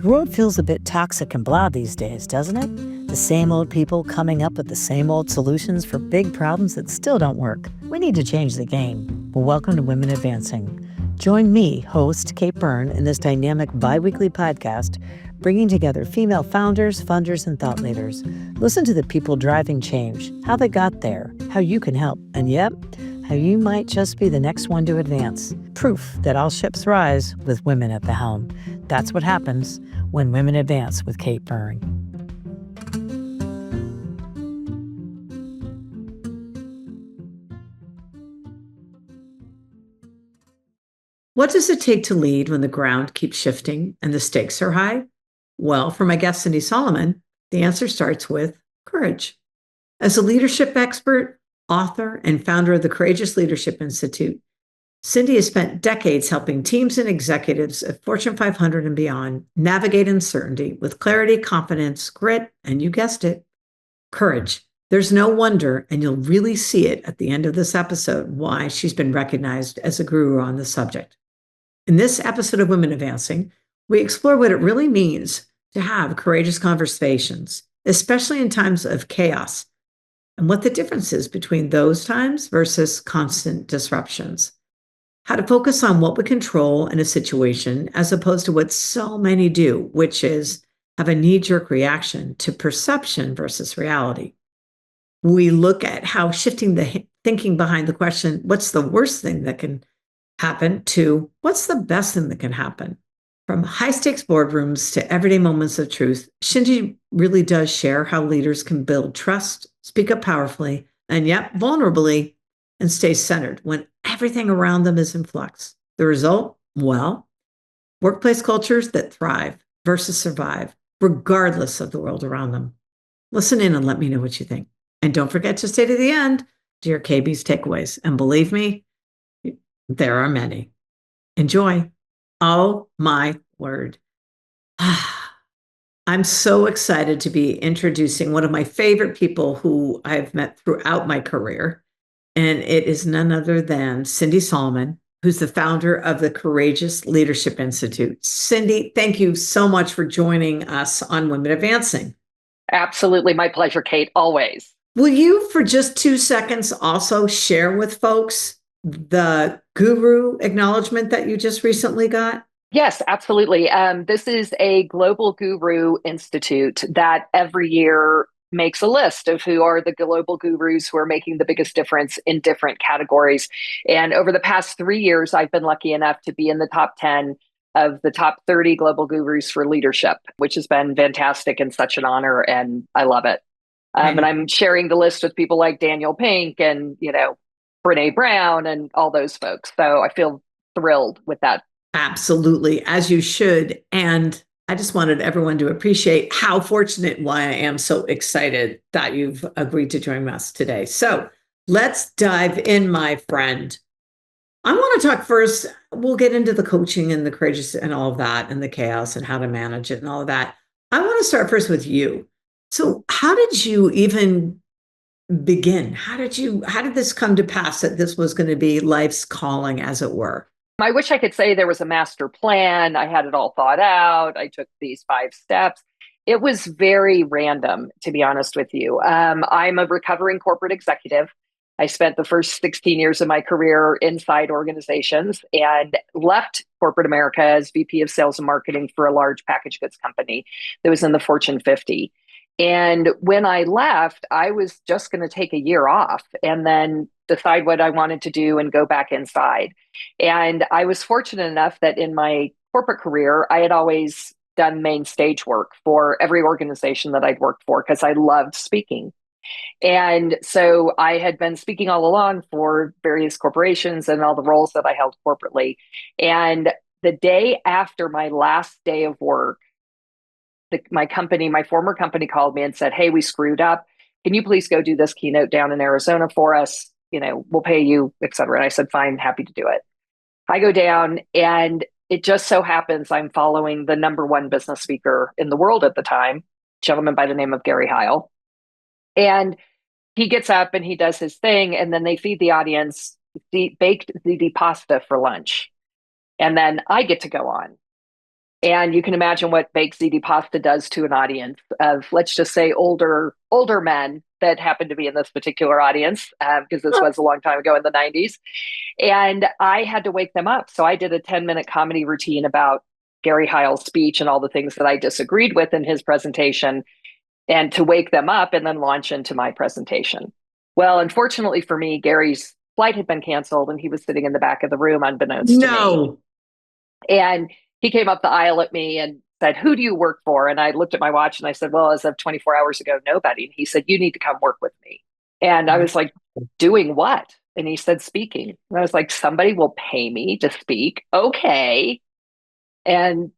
world feels a bit toxic and blah these days, doesn't it? The same old people coming up with the same old solutions for big problems that still don't work. We need to change the game. Well, welcome to Women Advancing. Join me, host Kate Byrne, in this dynamic bi-weekly podcast, bringing together female founders, funders, and thought leaders. Listen to the people driving change, how they got there, how you can help, and yep, how you might just be the next one to advance. Proof that all ships rise with women at the helm. That's what happens when Women Advance with Kate Byrne. What does it take to lead when the ground keeps shifting and the stakes are high? Well, for my guest, Cindy Solomon, the answer starts with courage. As a leadership expert, author, and founder of the Courageous Leadership Institute, Cindy has spent decades helping teams and executives of Fortune 500 and beyond navigate uncertainty with clarity, confidence, grit, and you guessed it, courage. There's no wonder, and you'll really see it at the end of this episode, why she's been recognized as a guru on the subject. In this episode of Women Advancing, we explore what it really means to have courageous conversations, especially in times of chaos, and what the difference is between those times versus constant disruptions. How to focus on what we control in a situation as opposed to what so many do, which is have a knee-jerk reaction to perception versus reality. We look at how shifting the thinking behind the question, what's the worst thing that can happen, to what's the best thing that can happen. From high-stakes boardrooms to everyday moments of truth, Cindy really does share how leaders can build trust, speak up powerfully, and yet vulnerably, and stay centered when everything around them is in flux. The result? Well, workplace cultures that thrive versus survive, regardless of the world around them. Listen in and let me know what you think. And don't forget to stay to the end to your KB's takeaways. And believe me, there are many. Enjoy. Oh my word. I'm so excited to be introducing one of my favorite people who I've met throughout my career. And it is none other than Cindy Solomon, who's the founder of the Courageous Leadership Institute. Cindy, thank you so much for joining us on Women Advancing. Absolutely. My pleasure, Kate, always. Will you, for just 2 seconds, also share with folks the guru acknowledgement that you just recently got? Yes, absolutely. This is a global guru institute that every year makes a list of who are the global gurus who are making the biggest difference in different categories. And over the past 3 years, I've been lucky enough to be in the top 10 of the top 30 global gurus for leadership, which has been fantastic and such an honor. And I love it. And I'm sharing the list with people like Daniel Pink and, Brene Brown and all those folks. So I feel thrilled with that. Absolutely, as you should. And I just wanted everyone to appreciate how fortunate and why I am so excited that you've agreed to join us today. So let's dive in, my friend. I want to talk first. We'll get into the coaching and the courageous and all of that and the chaos and how to manage it and all of that. I want to start first with you. So how did you even begin? How did this come to pass that this was going to be life's calling, as it were? I wish I could say there was a master plan. I had it all thought out. I took these 5 steps. It was very random, to be honest with you. I'm a recovering corporate executive. I spent the first 16 years of my career inside organizations and left corporate America as VP of sales and marketing for a large packaged goods company that was in the Fortune 50. And when I left, I was just going to take a year off and then decide what I wanted to do and go back inside. And I was fortunate enough that in my corporate career, I had always done main stage work for every organization that I'd worked for because I loved speaking. And so I had been speaking all along for various corporations and all the roles that I held corporately. And the day after my last day of work, my former company called me and said, "Hey, we screwed up. Can you please go do this keynote down in Arizona for us? We'll pay you, et cetera." And I said, "Fine, happy to do it." I go down and it just so happens I'm following the number one business speaker in the world at the time, a gentleman by the name of Gary Heil. And he gets up and he does his thing. And then they feed the audience baked ziti pasta for lunch. And then I get to go on. And you can imagine what baked ziti pasta does to an audience of, let's just say, older men that happen to be in this particular audience, because this was a long time ago in the 90s. And I had to wake them up. So I did a 10-minute comedy routine about Gary Heil's speech and all the things that I disagreed with in his presentation, and to wake them up and then launch into my presentation. Well, unfortunately for me, Gary's flight had been canceled and he was sitting in the back of the room unbeknownst to me. No. And he came up the aisle at me and said, "Who do you work for?" And I looked at my watch and I said, "Well, as of 24 hours ago, nobody." And he said, "You need to come work with me." And I was like, "Doing what?" And he said, "Speaking." And I was like, "Somebody will pay me to speak. Okay." And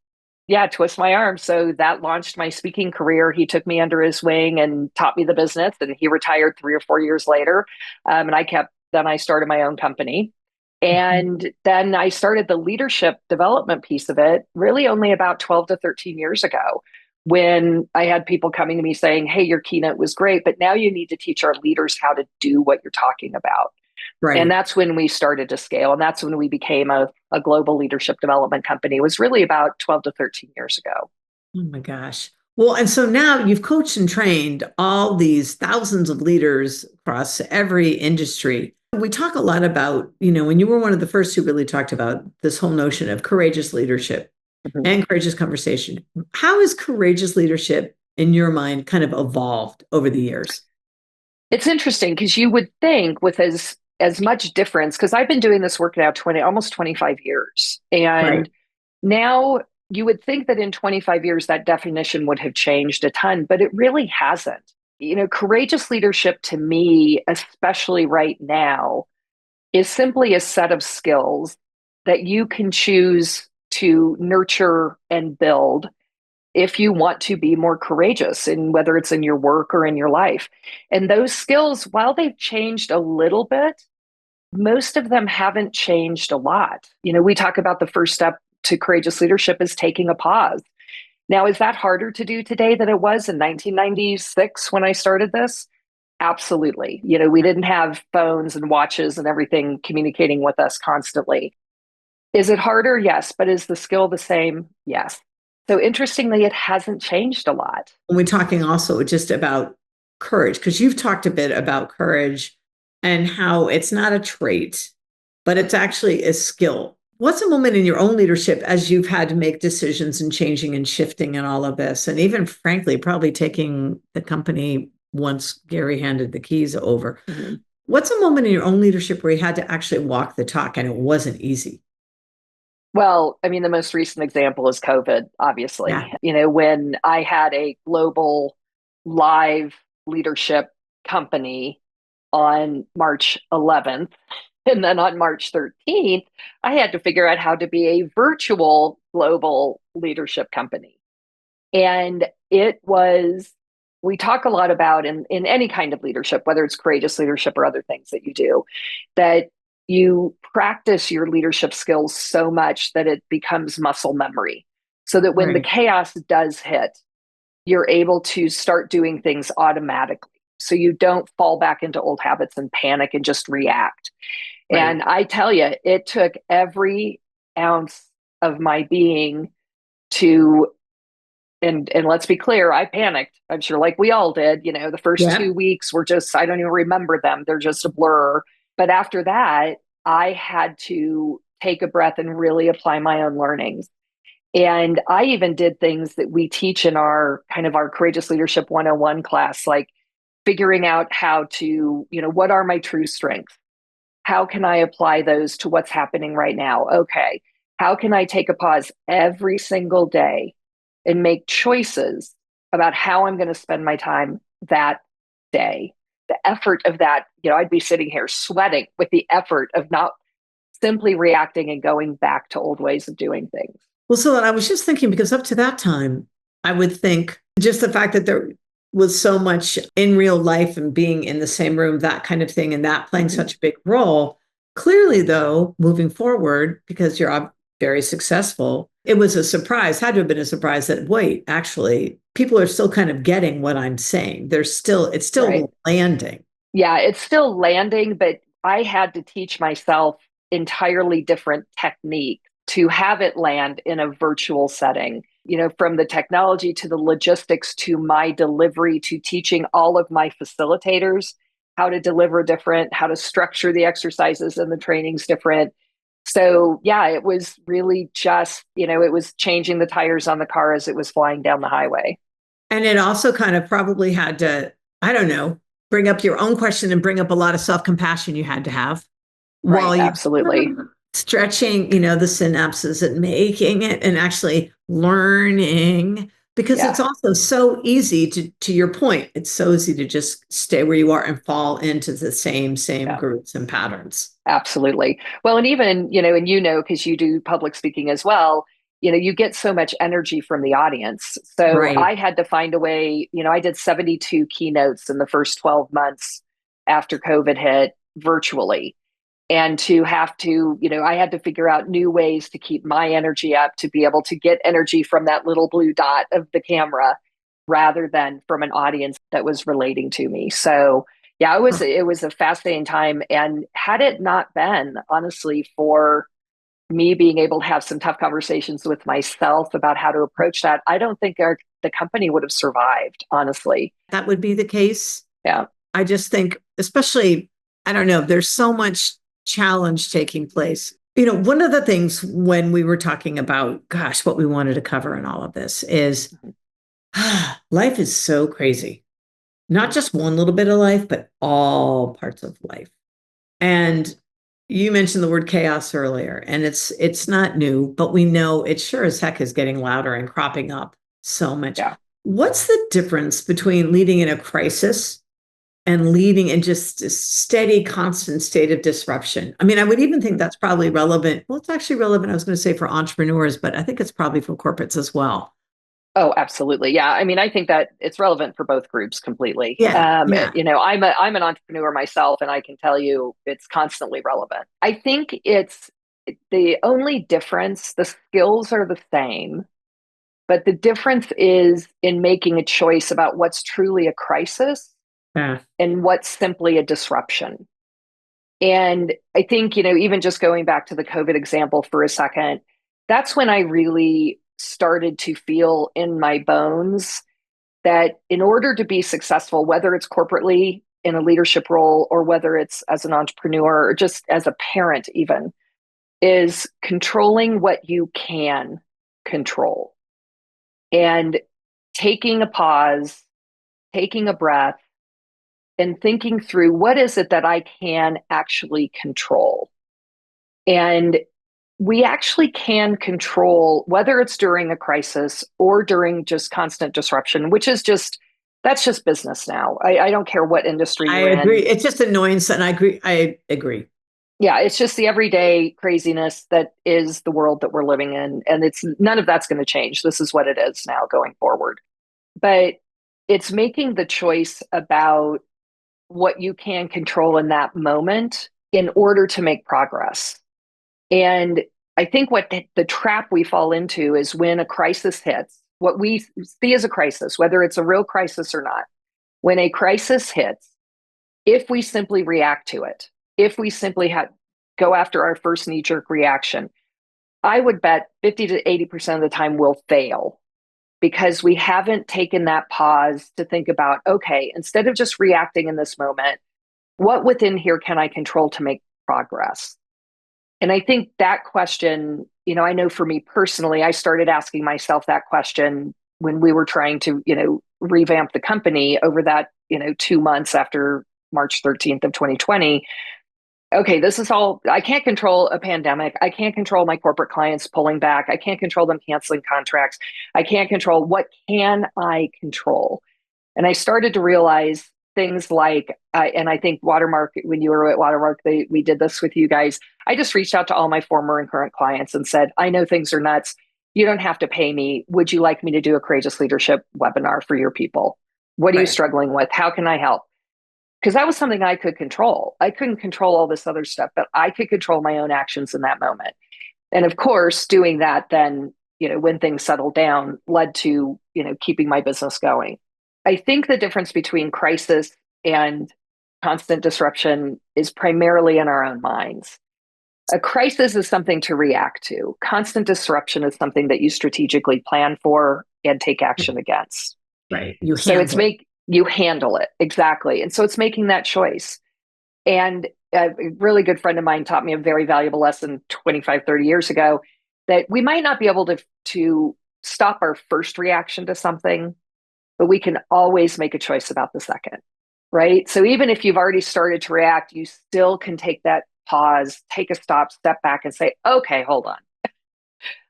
yeah, twist my arm. So that launched my speaking career. He took me under his wing and taught me the business. And he retired 3 or 4 years later. And then I started my own company. And then I started the leadership development piece of it really only about 12 to 13 years ago, when I had people coming to me saying, "Hey, your keynote was great, but now you need to teach our leaders how to do what you're talking about." And Right. that's when we started to scale. And that's when we became a global leadership development company. It was really about 12 to 13 years ago. Oh my gosh. Well, and so now you've coached and trained all these thousands of leaders across every industry. We talk a lot about, when you were one of the first who really talked about this whole notion of courageous leadership Mhm. and courageous conversation. How has courageous leadership, in your mind, kind of evolved over the years? It's interesting because you would think with as much difference, because I've been doing this work now 20, almost 25 years. Right. And now you would think that in 25 years that definition would have changed a ton, but it really hasn't. Courageous leadership to me, especially right now, is simply a set of skills that you can choose to nurture and build if you want to be more courageous, in whether it's in your work or in your life. And those skills, while they've changed a little bit, most of them haven't changed a lot. We talk about the first step to courageous leadership is taking a pause. Now, is that harder to do today than it was in 1996 when I started this? Absolutely. We didn't have phones and watches and everything communicating with us constantly. Is it harder? Yes. But is the skill the same? Yes. So interestingly, it hasn't changed a lot. And we're talking also just about courage, because you've talked a bit about courage and how it's not a trait, but it's actually a skill. What's a moment in your own leadership as you've had to make decisions and changing and shifting and all of this, and even frankly, probably taking the company once Gary handed the keys over? Mhm. What's a moment in your own leadership where you had to actually walk the talk and it wasn't easy? Well, I mean, the most recent example is COVID, Yeah. obviously. When I had a global live leadership company on March 11th, and then on March 13th, I had to figure out how to be a virtual global leadership company. And it was, we talk a lot about in any kind of leadership, whether it's courageous leadership or other things that you do, that you practice your leadership skills so much that it becomes muscle memory. So that when the Right. chaos does hit, you're able to start doing things automatically. So you don't fall back into old habits and panic and just react. Right. And I tell you, it took every ounce of my being to, and let's be clear, I panicked. I'm sure like we all did. The first Yeah. 2 weeks were just, I don't even remember them. They're just a blur. But after that, I had to take a breath and really apply my own learnings. And I even did things that we teach in our kind of our Courageous Leadership 101 class, like figuring out how to, what are my true strengths? How can I apply those to what's happening right now? Okay. How can I take a pause every single day and make choices about how I'm going to spend my time that day? The effort of that, I'd be sitting here sweating with the effort of not simply reacting and going back to old ways of doing things. Well, so I was just thinking, because up to that time, I would think just the fact that there was so much in real life and being in the same room, that kind of thing, and that playing Mm-hmm. such a big role. Clearly, though, moving forward, because you're very successful, it was a surprise, had to have been a surprise that, wait, actually, people are still kind of getting what I'm saying. It's Right. still landing. Yeah, it's still landing, but I had to teach myself entirely different techniques to have it land in a virtual setting. From the technology to the logistics to my delivery to teaching all of my facilitators how to deliver different, how to structure the exercises and the trainings different. So yeah, it was really just, it was changing the tires on the car as it was flying down the highway. And it also kind of probably had to, I don't know, bring up your own question and bring up a lot of self compassion you had to have Right, while you absolutely. stretching, the synapses and making it and actually learning because it's Yeah. also so easy to your point, it's so easy to just stay where you are and fall into the same Yeah. groups and patterns. Absolutely. Well, and even, and because you do public speaking as well, you get so much energy from the audience. So Right. I had to find a way, I did 72 keynotes in the first 12 months after COVID hit virtually. And to have to, I had to figure out new ways to keep my energy up, to be able to get energy from that little blue dot of the camera rather than from an audience that was relating to me. So yeah, it was a fascinating time. And had it not been, honestly, for me being able to have some tough conversations with myself about how to approach that, I don't think the company would have survived, honestly. That would be the case. Yeah. I just think, especially, I don't know, there's so much challenge taking place. One of the things when we were talking about, gosh, what we wanted to cover in all of this is life is so crazy. Not just one little bit of life, but all parts of life. And you mentioned the word chaos earlier, and it's not new, but we know it sure as heck is getting louder and cropping up so much. Yeah. What's the difference between leading in a crisis and leading in just a steady, constant state of disruption? I mean, I would even think that's probably relevant. Well, it's actually relevant, I was going to say, for entrepreneurs, but I think it's probably for corporates as well. Oh, absolutely. Yeah. I mean, I think that it's relevant for both groups completely. Yeah, yeah. I'm an entrepreneur myself, and I can tell you it's constantly relevant. I think it's the only difference, the skills are the same, but the difference is in making a choice about what's truly a crisis Yeah. and what's simply a disruption. And I think, even just going back to the COVID example for a second, that's when I really started to feel in my bones that in order to be successful, whether it's corporately in a leadership role or whether it's as an entrepreneur or just as a parent, even, is controlling what you can control and taking a pause, taking a breath, and thinking through what is it that I can actually control. And we actually can control whether it's during a crisis or during just constant disruption, which is just that's just business now. I don't care what industry I you're in. agree. It's just annoyance, and I agree. I agree. Yeah, it's just the everyday craziness that is the world that we're living in. And it's none of that's going to change. This is what it is now going forward. But it's making the choice about what you can control in that moment in order to make progress. And I think what the trap we fall into is when a crisis hits, what we see as a crisis, whether it's a real crisis or not, when a crisis hits, if we simply react to it, if we simply go after our first knee jerk reaction, I would bet 50 to 80% of the time we'll fail because we haven't taken that pause to think about, okay, instead of just reacting in this moment, what within here can I control to make progress? And I think that question, I know for me personally, I started asking myself that question when we were trying to, revamp the company over that, 2 months after March 13th of 2020. Okay, this is all, I can't control a pandemic. I can't control my corporate clients pulling back. I can't control them canceling contracts. I can't control what can I control? And I started to realize things like, and I think Watermark, when you were at Watermark, we did this with you guys. I just reached out to all my former and current clients and said, I know things are nuts. You don't have to pay me. Would you like me to do a courageous leadership webinar for your people? What are you Right. struggling with? How can I help? Because that was something I could control. I couldn't control all this other stuff, but I could control my own actions in that moment. And of course, doing that then, when things settled down, led to, keeping my business going. I think the difference between crisis and constant disruption is primarily in our own minds. A crisis is something to react to. Constant disruption is something that you strategically plan for and take action against. Right. You So it's handle it. make you handle it. Exactly. And so it's making that choice. And a really good friend of mine taught me a very valuable lesson 25, 30 years ago that we might not be able to stop our first reaction to something, but we can always make a choice about the second, right? So even if you've already started to react, you still can take that pause, take a step back and say, okay, hold on.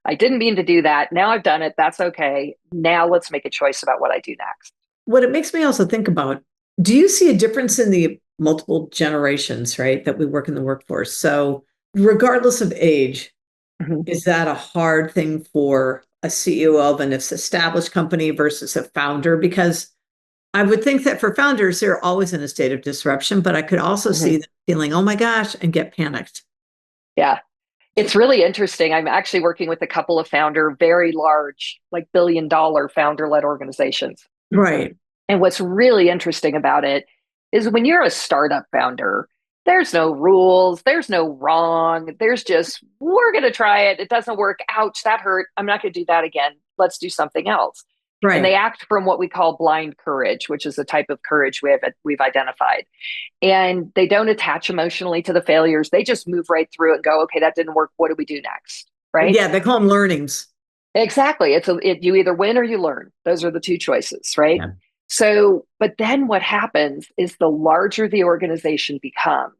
I didn't mean to do that. Now I've done it. That's okay. Now let's make a choice about what I do next. What it makes me also think about, do you see a difference in the multiple generations, right, that we work in the workforce? So, regardless of age, Mhm. is that a hard thing for a CEO of an established company versus a founder? Because I would think that for founders, they're always in a state of disruption, but I could also see Mhm. them feeling, oh my gosh, and get panicked. Yeah. It's really interesting. I'm actually working with a couple of very large, like billion-dollar founder-led organizations. Right. And what's really interesting about it is when you're a startup founder, there's no rules, there's no wrong. There's just, we're going to try it. It doesn't work. Ouch, that hurt. I'm not going to do that again. Let's do something else. And they Right. act from what we call blind courage, which is a type of courage we've identified. And they don't attach emotionally to the failures. They just move right through it and go, okay, that didn't work. What do we do next? Right? Yeah, they call them learnings. Exactly. You either win or you learn. Those are the two choices, right? Yeah. So, but then what happens is the larger the organization becomes,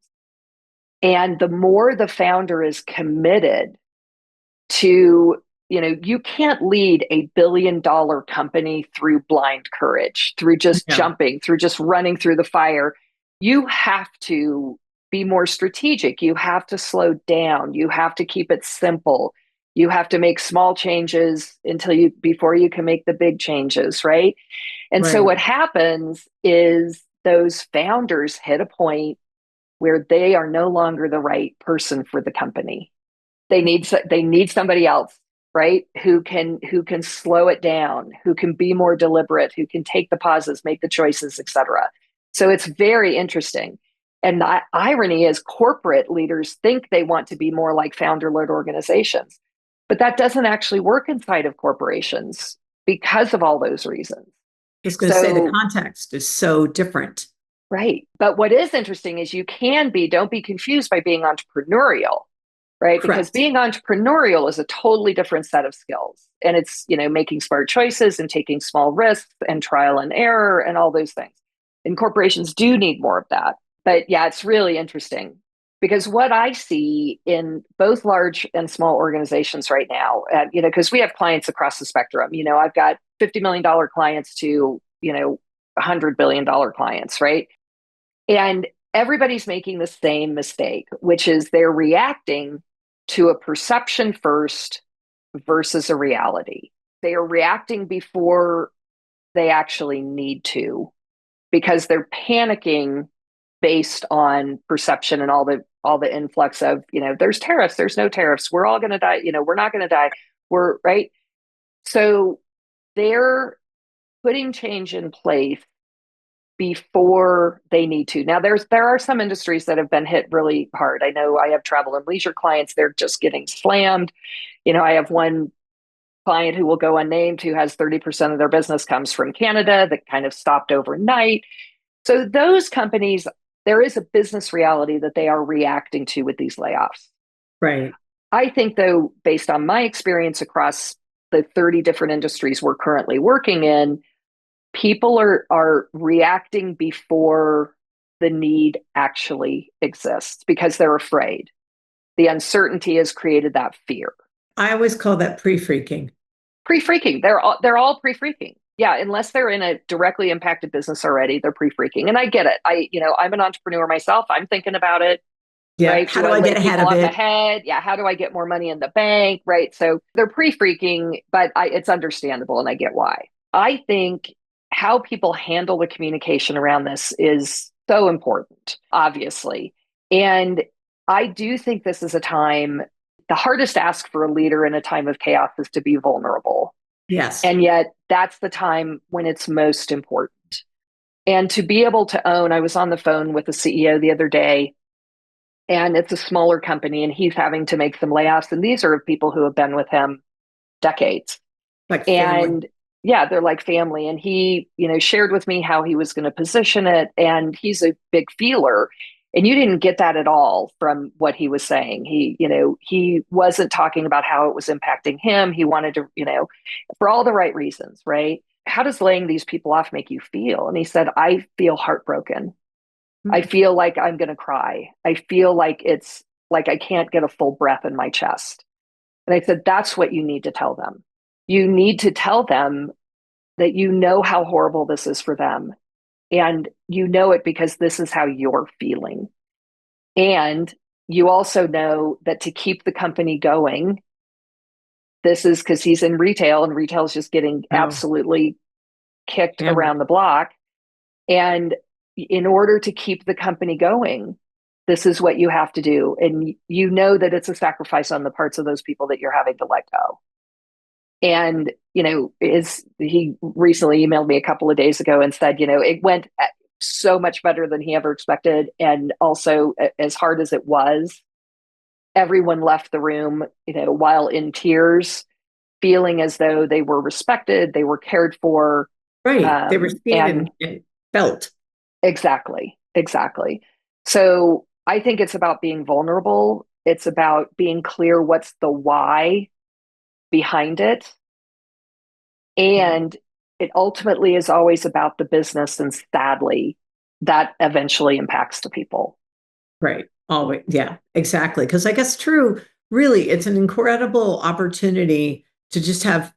and the more the founder is committed to, you can't lead a $1 billion company through blind courage, through just Yeah. jumping, through just running through the fire. You have to be more strategic. You have to slow down. You have to keep it simple. You have to make small changes before you can make the big changes, right? And so Right. what happens is those founders hit a point where they are no longer the right person for the company. They need somebody else, right? Who can slow it down, who can be more deliberate, who can take the pauses, make the choices, etc. So it's very interesting. And the irony is corporate leaders think they want to be more like founder-led organizations, but that doesn't actually work inside of corporations because of all those reasons. Just going to say the So, context is so different. right. But what is interesting is don't be confused by being entrepreneurial, right? Because Correct. being entrepreneurial is a totally different set of skills. And it's, making smart choices and taking small risks and trial and error and all those things. And corporations do need more of that. But yeah, it's really interesting because what I see in both large and small organizations right now, because we have clients across the spectrum, I've got $50 million clients to, $100 billion clients, right? And everybody's making the same mistake, which is they're reacting to a perception first versus a reality. They are reacting before they actually need to because they're panicking based on perception and all the influx of, there's tariffs, there's no tariffs, we're all going to die, we're not going to die. We're right. So they're putting change in place before they need to. Now there are some industries that have been hit really hard. I know I have travel and leisure clients, they're just getting slammed. I have one client who will go unnamed who has 30% of their business comes from Canada that kind of stopped overnight. So those companies, there is a business reality that they are reacting to with these layoffs. Right. I think though, based on my experience across the 30 different industries we're currently working in, people are reacting before the need actually exists because they're afraid. The uncertainty has created that fear. I always call that pre-freaking. Pre-freaking. They're all pre-freaking. Yeah, unless they're in a directly impacted business already, they're pre-freaking. And I get it. I'm an entrepreneur myself. I'm thinking about it, Yeah. right? How Do do I I lay get ahead people of off it? ahead? Yeah. How do I get more money in the bank? Right. So they're pre-freaking, but it's understandable and I get why. I think how people handle the communication around this is so important, obviously. And I do think this is a time, the hardest ask for a leader in a time of chaos is to be vulnerable. Yes. And yet that's the time when it's most important. And to be able to own, I was on the phone with the CEO the other day and it's a smaller company, and he's having to make some layoffs. And these are people who have been with him decades. Like family. And yeah, they're like family. And he, shared with me how he was going to position it. And he's a big feeler. And you didn't get that at all from what he was saying. He wasn't talking about how it was impacting him. He wanted to, for all the right reasons, right? How does laying these people off make you feel? And he said, I feel heartbroken. I Mm. feel like I'm going to cry. I feel like it's like I can't get a full breath in my chest. And I said, that's what you need to tell them. You need to tell them that you know how horrible this is for them. And you know it because this is how you're feeling. And you also know that to keep the company going, this is because he's in retail and retail is just getting Oh, absolutely kicked hammered. around the block. And in order to keep the company going, this is what you have to do. And you know that it's a sacrifice on the parts of those people that you're having to let go. And, he recently emailed me a couple of days ago and said, it went so much better than he ever expected. And also, as hard as it was, everyone left the room, while in tears, feeling as though they were respected, they were cared for. Right. They were seen And and felt. exactly, exactly. So I think it's about being vulnerable. It's about being clear what's the why behind it. Yeah. And it ultimately is always about the business. And sadly, that eventually impacts the people. Right. Always. Yeah, exactly. Because I guess true, really, it's an incredible opportunity to just have,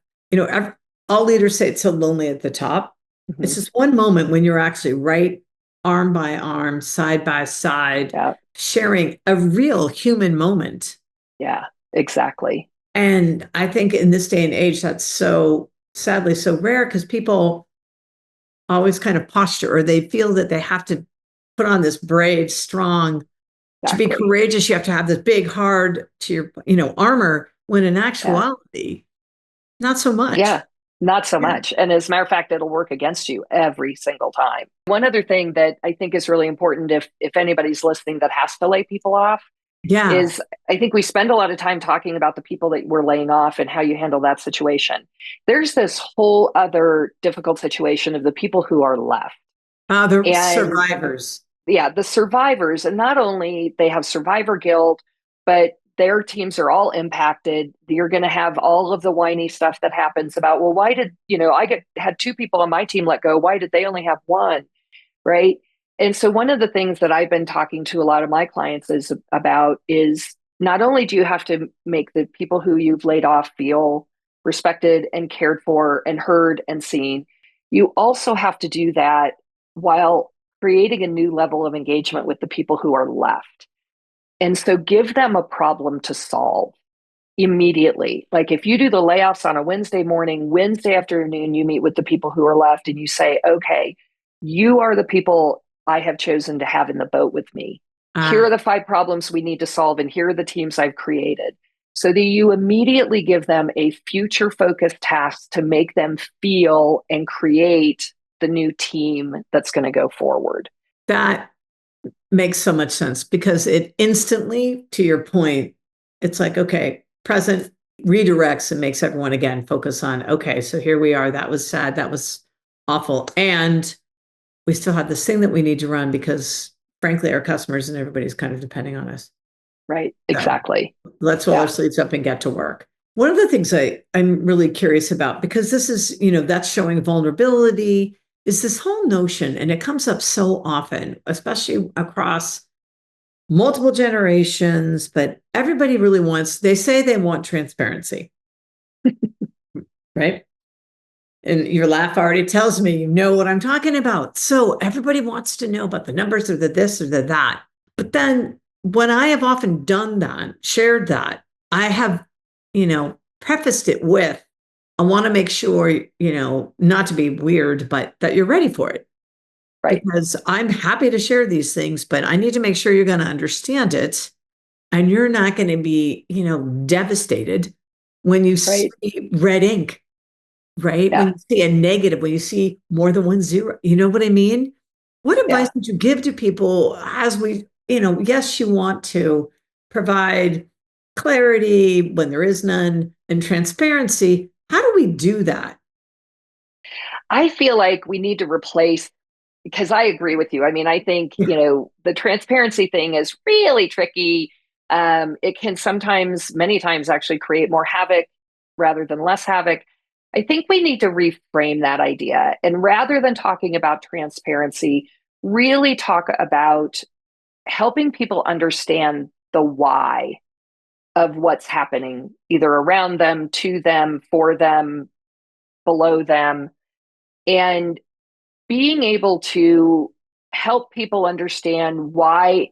all leaders say it's so lonely at the top. Mm-hmm. It's just one moment when you're actually right arm by arm, side by side, Yeah. sharing a real human moment. Yeah. Exactly. And I think in this day and age, that's so sadly so rare because people always kind of posture or they feel that they have to put on this brave, strong, to be Exactly. courageous, you have to have this big, hard to your, armor, when in Yeah. actuality, not so much. Yeah. Not so Yeah. much. And as a matter of fact, it'll work against you every single time. One other thing that I think is really important, if anybody's listening that has to lay people off, Yeah. is I think we spend a lot of time talking about the people that we're laying off and how you handle that situation. There's this whole other difficult situation of the people who are left. The And survivors. yeah, the survivors, and not only they have survivor guilt, but their teams are all impacted. You're going to have all of the whiny stuff that happens about, well, why did, had two people on my team let go. Why did they only have one? Right. And so one of the things that I've been talking to a lot of my clients is not only do you have to make the people who you've laid off feel respected and cared for and heard and seen, you also have to do that while creating a new level of engagement with the people who are left. And so give them a problem to solve immediately. Like if you do the layoffs on a Wednesday morning, Wednesday afternoon, you meet with the people who are left and you say, okay, you are the people I have chosen to have in the boat with me. Here are Ah, the 5 problems we need to solve, and here are the teams I've created. So that you immediately give them a future focused task to make them feel and create the new team that's going to go forward. that makes so much sense because it instantly, to your point, it's like, okay, present redirects and makes everyone again focus on, okay, so here we are. That was sad. That was awful. And we still have this thing that we need to run because frankly, our customers and everybody's kind of depending on us. Right. So Exactly. let's roll our Yeah. sleeves up and get to work. One of the things I'm really curious about, because this is, that's showing vulnerability, is this whole notion, and it comes up so often, especially across multiple generations, but everybody really wants, they say they want transparency, right? And your laugh already tells me you know what I'm talking about. So everybody wants to know about the numbers or the this or the that. But then when I have often done that, shared that, I have, prefaced it with, I want to make sure, not to be weird, but that you're ready for it. Right. Because I'm happy to share these things, but I need to make sure you're going to understand it and you're not going to be, devastated when you Right. see red ink, right? When Yeah. you see a negative, when you see more than one zero, you know what I mean? What advice Yeah. would you give to people as we, yes, you want to provide clarity when there is none and transparency. How do we do that? I feel like we need to replace, because I agree with you. I mean, I think, Yeah. the transparency thing is really tricky. It can sometimes, many times, actually create more havoc rather than less havoc. I think we need to reframe that idea. And rather than talking about transparency, really talk about helping people understand the why of what's happening, either around them, to them, for them, below them, and being able to help people understand why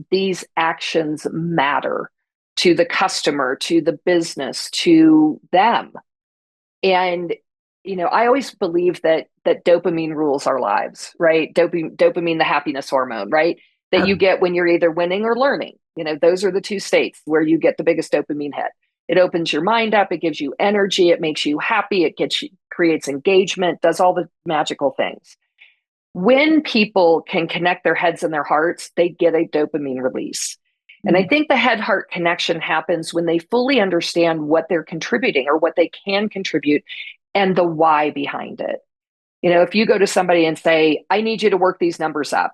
these actions matter to the customer, to the business, to them. And I always believe that dopamine rules our lives, right? Dopamine, the happiness hormone, right? That you get when you're either winning or learning. Those are the two states where you get the biggest dopamine hit. It opens your mind up, it gives you energy, it makes you happy, creates engagement, does all the magical things. When people can connect their heads and their hearts, they get a dopamine release. And I think the head heart connection happens when they fully understand what they're contributing or what they can contribute and the why behind it. If you go to somebody and say, I need you to work these numbers up,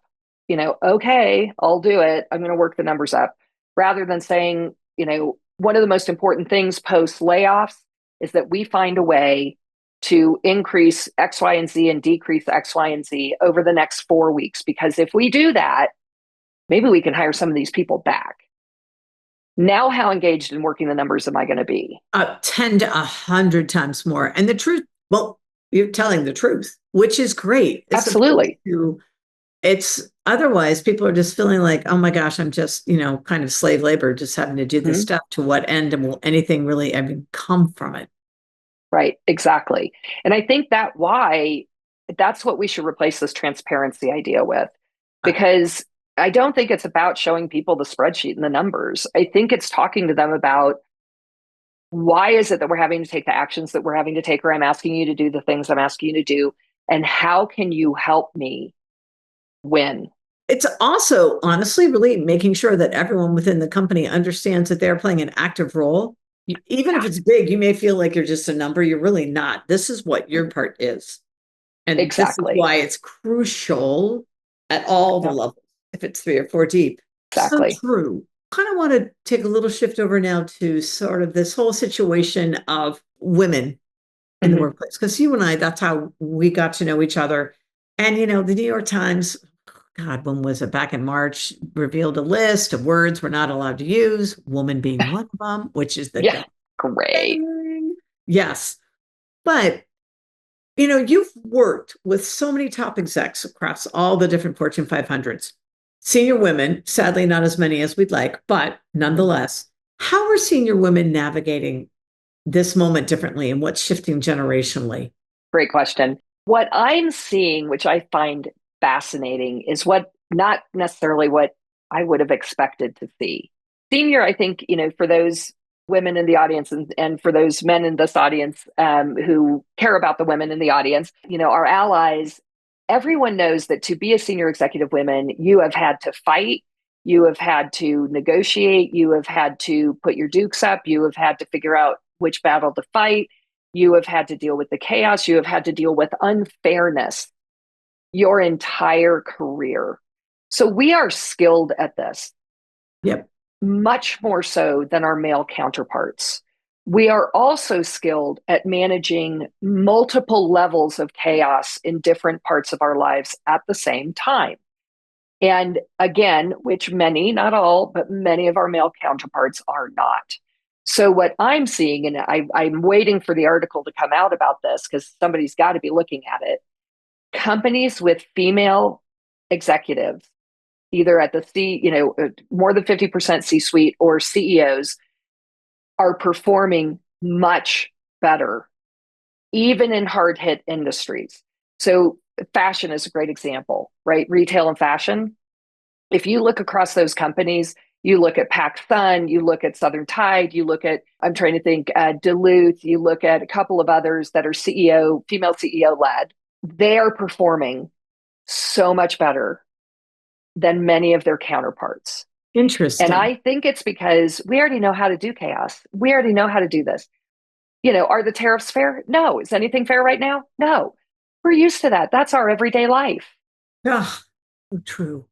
okay, I'll do it. I'm going to work the numbers up. Rather than saying, one of the most important things post layoffs is that we find a way to increase X, Y, and Z and decrease X, Y, and Z over the next 4 weeks. Because if we do that, maybe we can hire some of these people back. Now, how engaged in working the numbers am I going to be? 10 to 100 times more. And the truth, well, you're telling the truth, which is great. Absolutely. It's otherwise people are just feeling like, oh my gosh, I'm just, kind of slave labor, just having to do this Mm-hmm. stuff. To what end? And will anything really ever come from it? Right, exactly. And I think that's what we should replace this transparency idea with, Uh, because I don't think it's about showing people the spreadsheet and the numbers. I think it's talking to them about why is it that we're having to take the actions that we're having to take, or I'm asking you to do the things I'm asking you to do, and how can you help me win? It's also honestly really making sure that everyone within the company understands that they're playing an active role. Even if Yeah, it's big, you may feel like you're just a number. You're really not. This is what your part is. And this is exactly. why it's crucial at all the Yep, levels, if it's 3 or 4 deep. So exactly. true. Kind of want to take a little shift over now to sort of this whole situation of women in the Hmm. workplace. Because you and I, that's how we got to know each other. And, the New York Times, God, when was it? Back in March, revealed a list of words we're not allowed to use, woman being one of them, which is the Yeah, dumb great. thing. Yes. But you've worked with so many top execs across all the different Fortune 500s. Senior women, sadly, not as many as we'd like, but nonetheless, how are senior women navigating this moment differently and what's shifting generationally? Great question. What I'm seeing, which I find fascinating, is what not necessarily what I would have expected to see. Senior, I think, for those women in the audience and for those men in this audience who care about the women in the audience, our allies, everyone knows that to be a senior executive woman, you have had to fight, you have had to negotiate, you have had to put your dukes up, you have had to figure out which battle to fight, you have had to deal with the chaos. You have had to deal with unfairness your entire career. So we are skilled at this, Yep. much more so than our male counterparts. We are also skilled at managing multiple levels of chaos in different parts of our lives at the same time. And again, which many, not all, but many of our male counterparts are not. So, what I'm seeing, and I'm waiting for the article to come out about this because somebody's got to be looking at it. Companies with female executives, either at the more than 50% C suite or CEOs, are performing much better, even in hard hit industries. So, fashion is a great example, right? Retail and fashion, if you look across those companies, you look at PacSun, you look at Southern Tide, you look at, I'm trying to think, Duluth, you look at a couple of others that are female CEO led, they are performing so much better than many of their counterparts. And Interesting. I think it's because we already know how to do chaos. We already know how to do this. Are the tariffs fair? No. Is anything fair right now? No. We're used to that. That's our everyday life. Ah, true.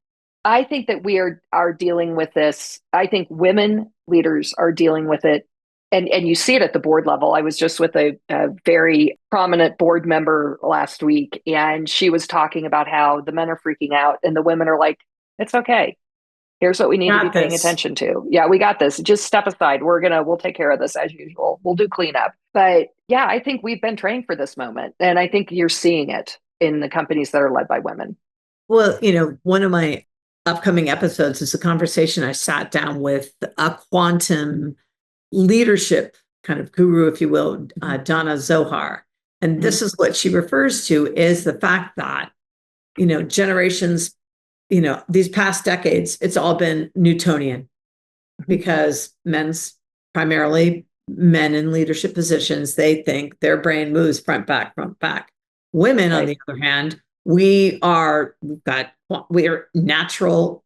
I think that we are dealing with this. I think women leaders are dealing with it. And you see it at the board level. I was just with a very prominent board member last week, and she was talking about how the men are freaking out and the women are like, it's okay. Here's what we need to be Got paying this. attention to. Yeah, we got this. Just step aside. We'll take care of this as usual. We'll do cleanup. But yeah, I think we've been trained for this moment. And I think you're seeing it in the companies that are led by women. Well, one of my upcoming episodes is a conversation I sat down with a quantum leadership kind of guru, if you will, Donna Zohar. And Mm-hmm. this is what she refers to is the fact that, generations, these past decades, it's all been Newtonian because primarily men in leadership positions, they think their brain moves front, back, front, back. Women, on Right. the other hand, we are natural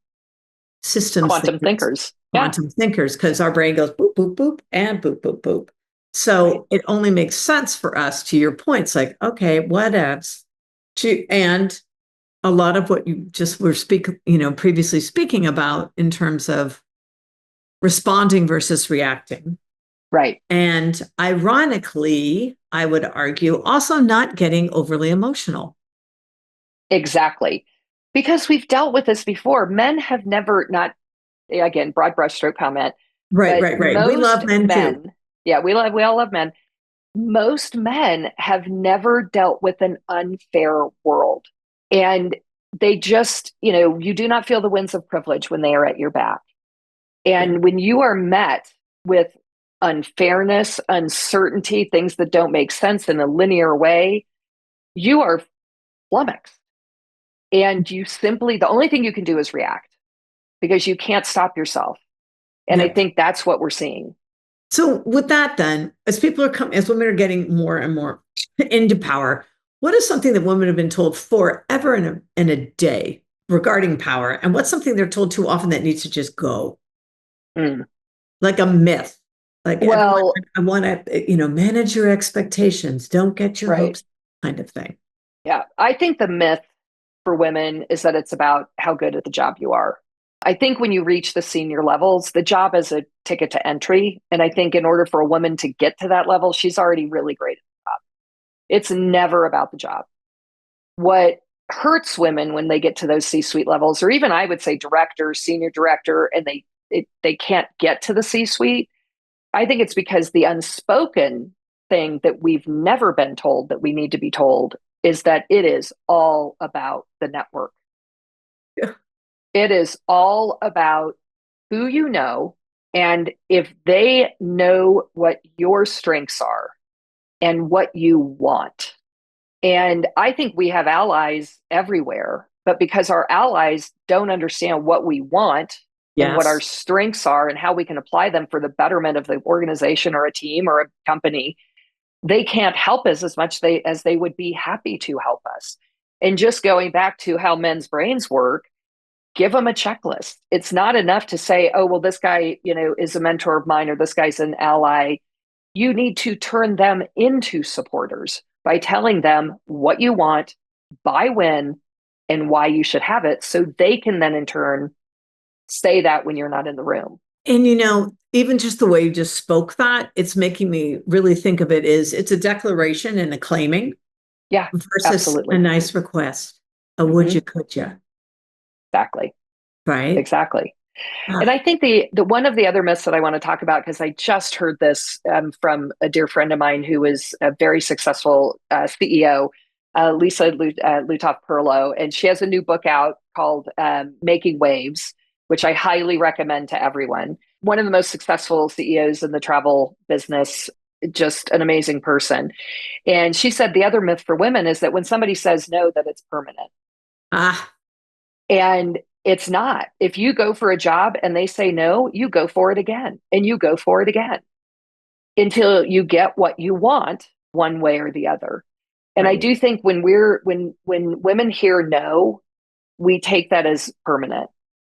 systems Quantum thinkers, thinkers. Yeah. quantum thinkers, because our brain goes boop, boop, boop, and boop, boop, boop. Right. So it only makes sense for us, to your points, like, okay, whatevs. And a lot of what you just were previously speaking about in terms of responding versus reacting. Right. And ironically, I would argue also not getting overly emotional. Exactly. Because we've dealt with this before. Men have never, not again, broad brushstroke comment, Right, but right, right. We love most men too. men, yeah, we all love men. Most men have never dealt with an unfair world. And they just, you do not feel the winds of privilege when they are at your back. Yeah. And when you are met with unfairness, uncertainty, things that don't make sense in a linear way, you are flummoxed. And the only thing you can do is react because you can't stop yourself. And I Yep. think that's what we're seeing. So with that, then, as women are getting more and more into power, what is something that women have been told forever in a day regarding power, and what's something they're told too often that needs to just go, Mm. like a myth? Like everyone, Well, I want to, manage your expectations, don't get your right. hopes, kind of thing. Yeah. I think the myth for women is that it's about how good at the job you are. I think when you reach the senior levels, the job is a ticket to entry. And I think in order for a woman to get to that level, she's already really great at the job. It's never about the job. What hurts women when they get to those C-suite levels, or even I would say director, senior director, and they can't get to the C-suite, I think it's because the unspoken thing that we've never been told that we need to be told is that it is all about the network. Yeah. It is all about who you know. And if they know what your strengths are and what you want. And I think we have allies everywhere, but because our allies don't understand what we want and what our Yes. strengths are and how we can apply them for the betterment of the organization or a team or a company, they can't help us as much as they would be happy to help us. And just going back to how men's brains work, give them a checklist. It's not enough to say, oh, well, this guy, is a mentor of mine or this guy's an ally. You need to turn them into supporters by telling them what you want, by when, and why you should have it. So they can then in turn say that when you're not in the room. And even just the way you just spoke that, it's making me really think of it is it's a declaration and a claiming Yeah, versus a absolutely. nice request. A would Mm-hmm. you, could you, Exactly. right? Exactly. And Ah, I think the one of the other myths that I want to talk about, because I just heard this from a dear friend of mine who is a very successful CEO, Lisa Lutoff-Perlo, and she has a new book out called Making Waves, which I highly recommend to everyone. One of the most successful CEOs in the travel business, just an amazing person. And she said the other myth for women is that when somebody says no, that it's permanent. ah, And it's not. If you go for a job and they say no, you go for it again and you go for it again until you get what you want one way or the other. And I right. do think when women hear no, we take that as permanent.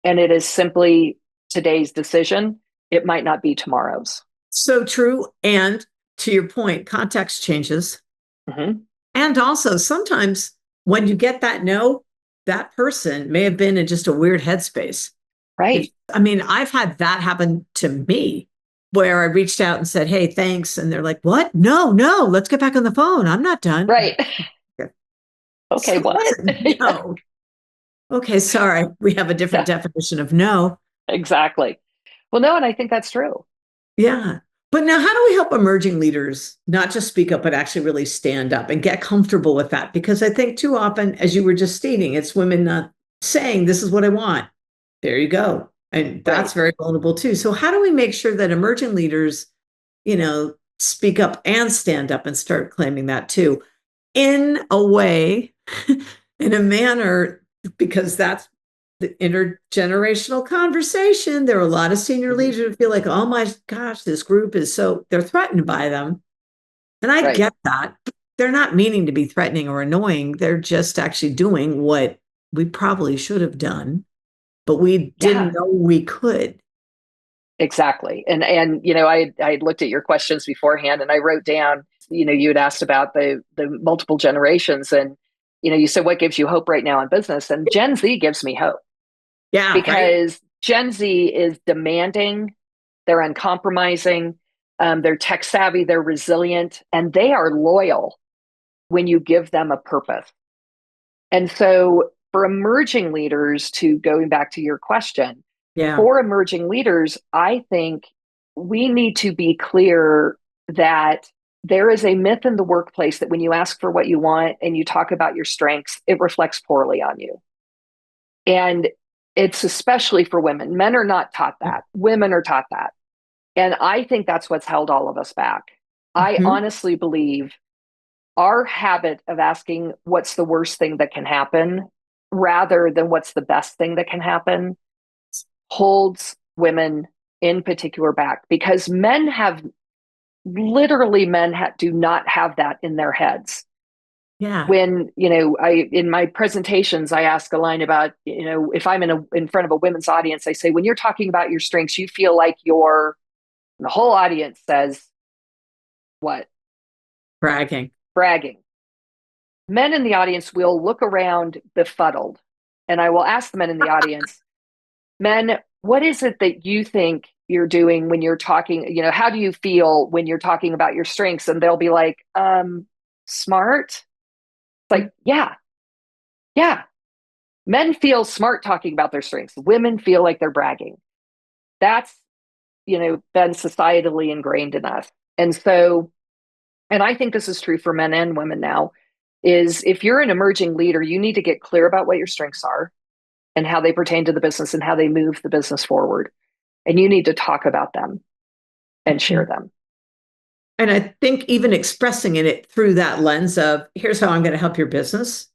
And it is simply today's decision. It might not be tomorrow's. So true. And to your point, context changes. Mm-hmm. And also, sometimes when you get that no, that person may have been in just a weird headspace. If Right. I mean, I've had that happen to me where I reached out and said, "Hey, thanks." And they're like, "What? No, no, let's get back on the phone. I'm not done." Right. Okay. So What? Yeah. no. Okay, sorry. We have a different Yeah, definition of no. exactly. Well, no, and I think that's true. Yeah. But now, how do we help emerging leaders not just speak up, but actually really stand up and get comfortable with that? Because I think too often, as you were just stating, it's women not saying, "This is what I want." There you go. And that's Right. very vulnerable too. So, how do we make sure that emerging leaders, speak up and stand up and start claiming that too in a way, in a manner, because that's the intergenerational conversation. There are a lot of senior Mm-hmm. leaders who feel like, oh my gosh, this group is so, they're threatened by them. And I Right. get that. They're not meaning to be threatening or annoying. They're just actually doing what we probably should have done, but we didn't Yeah. know we could. Exactly. And I looked at your questions beforehand and I wrote down, you had asked about the multiple generations and you said what gives you hope right now in business, and Gen Z gives me hope Yeah, right. because Gen Z is demanding, they're uncompromising, they're tech savvy, they're resilient, and they are loyal when you give them a purpose. And so for emerging leaders, to going back to your question, Yeah. for emerging leaders, I think we need to be clear that there is a myth in the workplace that when you ask for what you want and you talk about your strengths, it reflects poorly on you. And it's especially for women. Men are not taught that, women are taught that. And I think that's what's held all of us back. I Mhm. honestly believe our habit of asking what's the worst thing that can happen rather than what's the best thing that can happen holds women in particular back, because men have literally do not have that in their heads. Yeah. When I in my presentations I ask a line about, if I'm in front of a women's audience, I say when you're talking about your strengths you feel like you're, the whole audience says what? Bragging. Bragging. Men in the audience will look around befuddled, and I will ask the men in the audience, men, what is it that you think you're doing when you're talking? How do you feel when you're talking about your strengths? And they'll be like, smart. It's like, yeah, yeah. Men feel smart talking about their strengths. Women feel like they're bragging. That's, been societally ingrained in us. And so, and I think this is true for men and women now, is if you're an emerging leader, you need to get clear about what your strengths are and how they pertain to the business and how they move the business forward. And you need to talk about them and share them. And I think even expressing it through that lens of, here's how I'm going to help your business,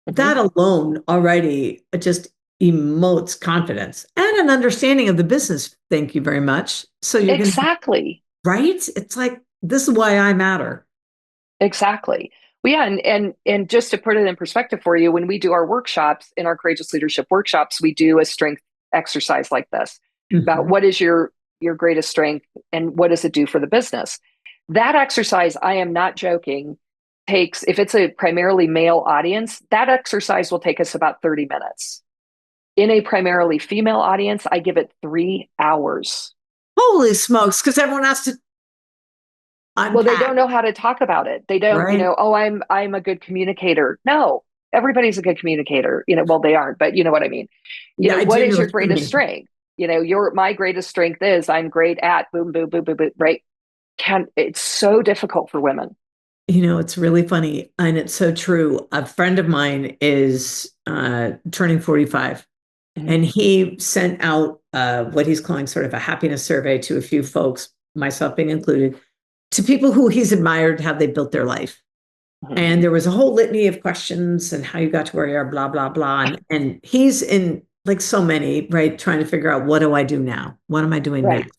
Mm-hmm. that alone already just emotes confidence and an understanding of the business. Thank you very much. So you're going to, Exactly. right? It's like, this is why I matter. Exactly. Well, yeah, and just to put it in perspective for you, when we do our workshops, in our courageous leadership workshops, we do a strength exercise like this about Mhm. what is your greatest strength and what does it do for the business. That exercise, I am not joking, takes, if it's a primarily male audience, that exercise will take us about 30 minutes. In a primarily female audience, I give it 3 hours. Holy smokes, because everyone has to Well, they unpack, don't know how to talk about it. They don't, right? oh, I'm a good communicator. No, everybody's a good communicator. Well, they aren't, but you know what I mean. Yeah, I What do know is your what you greatest mean. strength? Your my greatest strength is I'm great at boom, boom, boom, boom, boom, right? It's so difficult for women. It's really funny and it's so true. A friend of mine is turning 45 Mhm. and he sent out what he's calling sort of a happiness survey to a few folks, myself being included, to people who he's admired how they built their life. Mhm. And there was a whole litany of questions and how you got to where you are, blah, blah, blah. And he's in, like so many, right, trying to figure out, what do I do now? What am I doing Right. next?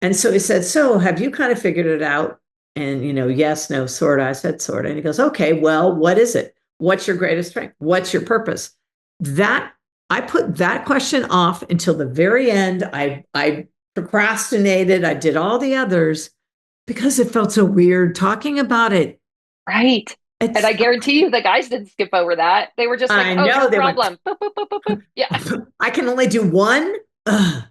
And so he said, so have you kind of figured it out? And, yes, no, sort of. I said, sort of. And he goes, okay, well, what is it? What's your greatest strength? What's your purpose? That I put that question off until the very end. I procrastinated. I did all the others because it felt so weird talking about it. Right. And It's I guarantee you the guys didn't skip over that. They were just like, I oh, know no they went. problem. Boop, boop, boop, boop, boop. Yeah. I can only do one. Ugh,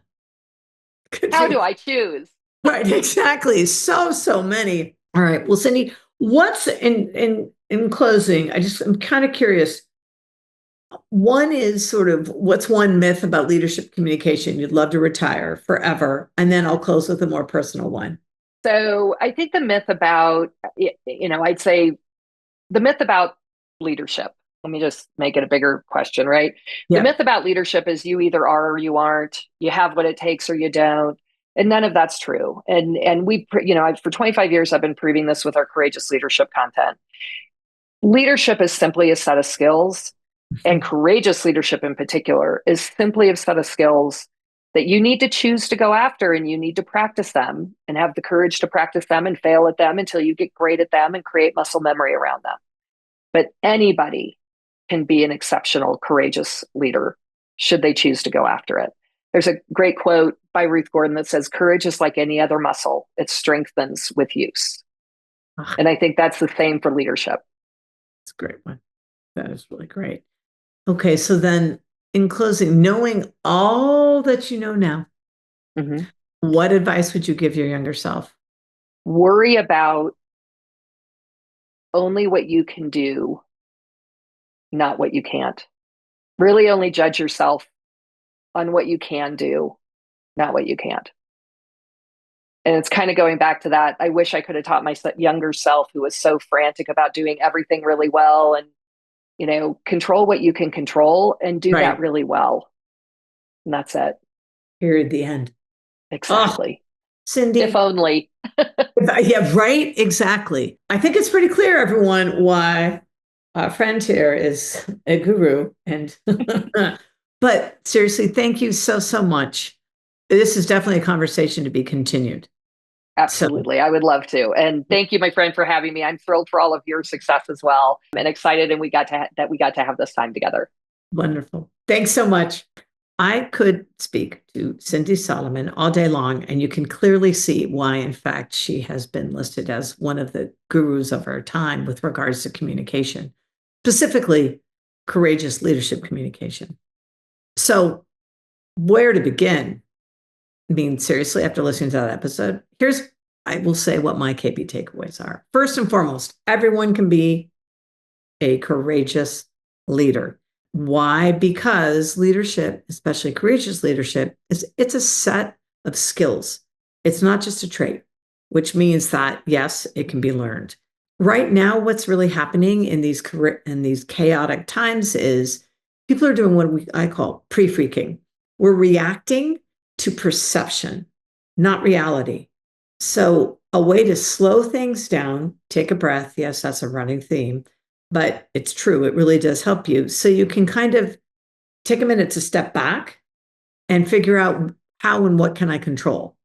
How do confused. I choose? Right, exactly. So many. All right. Well, Cindy, what's in closing? I'm kind of curious. One is sort of what's one myth about leadership communication you'd love to retire forever, and then I'll close with a more personal one. So I think the myth about, I'd say the myth about leadership. Let me just make it a bigger question, right? The Yeah. myth about leadership is you either are or you aren't. You have what it takes or you don't. And none of that's true. And for 25 years, I've been proving this with our courageous leadership content. Leadership is simply a set of skills, and courageous leadership in particular is simply a set of skills that you need to choose to go after, and you need to practice them and have the courage to practice them and fail at them until you get great at them and create muscle memory around them. But anybody can be an exceptional, courageous leader should they choose to go after it. There's a great quote by Ruth Gordon that says, courage is like any other muscle, it strengthens with use. Ah, And I think that's the same for leadership. that's a great one. That is really great. Okay, so then in closing, knowing all that you know now, Mm-hmm. what advice would you give your younger self? Worry about only what you can do, not what you can't. Really only judge yourself on what you can do, not what you can't. And it's kind of going back to that. I wish I could have taught my younger self who was so frantic about doing everything really well and, control what you can control and do that Right. really well. And that's it. Period. The end. Oh, Exactly. If Cindy. only. Yeah, right. Exactly. I think it's pretty clear, everyone, why our friend here is a guru. And but seriously, thank you so much. This is definitely a conversation to be continued. So Absolutely. I would love to. And thank you, my friend, for having me. I'm thrilled for all of your success as well and excited and we got to have this time together. wonderful. Thanks so much. I could speak to Cindy Solomon all day long, and you can clearly see why, in fact, she has been listed as one of the gurus of our time with regards to communication, specifically courageous leadership communication. So, where to begin? I mean, seriously, after listening to that episode, I will say what my KP takeaways are. First and foremost, everyone can be a courageous leader. Why? Because leadership, especially courageous leadership, it's a set of skills. It's not just a trait, which means that yes, it can be learned. Right now, what's really happening in these chaotic times is people are doing what I call pre-freaking. We're reacting to perception, not reality. So a way to slow things down, take a breath. Yes, that's a running theme, but it's true. It really does help you. So you can kind of take a minute to step back and figure out how and what can I control.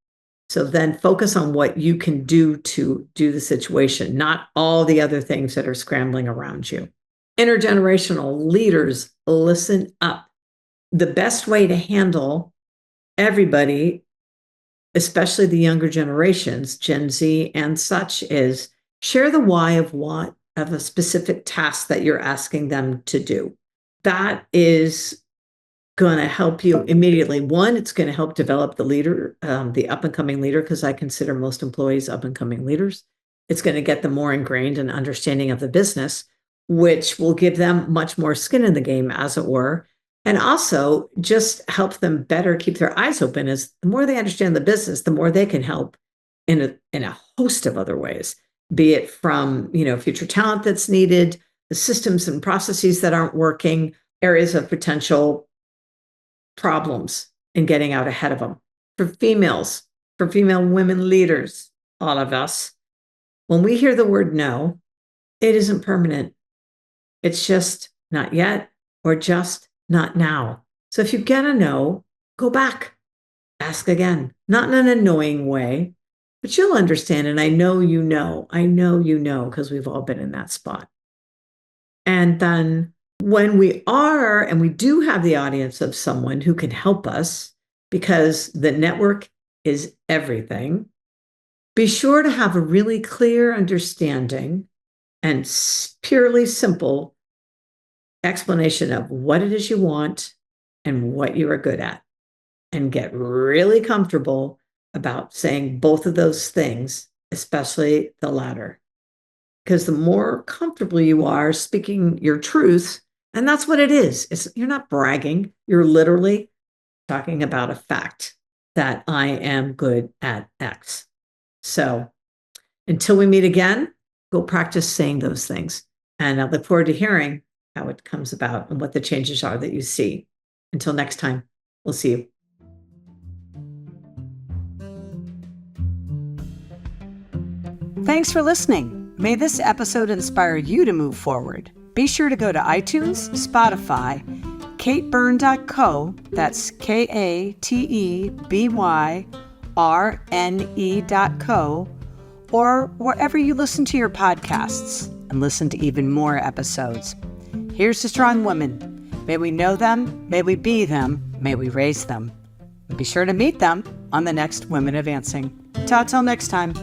So then focus on what you can do to do the situation, not all the other things that are scrambling around you. Intergenerational leaders, listen up. The best way to handle everybody, especially the younger generations, Gen Z and such, is share the why of a specific task that you're asking them to do. That is going to help you immediately. One, it's going to help develop the leader, the up and coming leader, because I consider most employees up and coming leaders. It's going to get them more ingrained in understanding of the business, which will give them much more skin in the game, as it were. And also just help them better keep their eyes open. As the more they understand the business, the more they can help in a host of other ways, be it from future talent that's needed, the systems and processes that aren't working, areas of potential problems and getting out ahead of them. For females, for female women leaders, all of us, when we hear the word no, it isn't permanent. It's just not yet or just not now. So if you get a no, go back, ask again, not in an annoying way, but you'll understand. And I know I know because we've all been in that spot. And then When we are, and we do have the audience of someone who can help us, because the network is everything, be sure to have a really clear understanding and purely simple explanation of what it is you want and what you are good at, and get really comfortable about saying both of those things, especially the latter. Because the more comfortable you are speaking your truth, and that's what it is. You're not bragging. You're literally talking about a fact that I am good at X. So until we meet again, go practice saying those things. And I look forward to hearing how it comes about and what the changes are that you see. Until next time, we'll see you. Thanks for listening. May this episode inspire you to move forward. Be sure to go to iTunes, Spotify, katebyrne.co, that's KATEBYRNE.co, or wherever you listen to your podcasts, and listen to even more episodes. Here's to strong women. May we know them, may we be them, may we raise them. And be sure to meet them on the next Women Advancing. Ta till next time.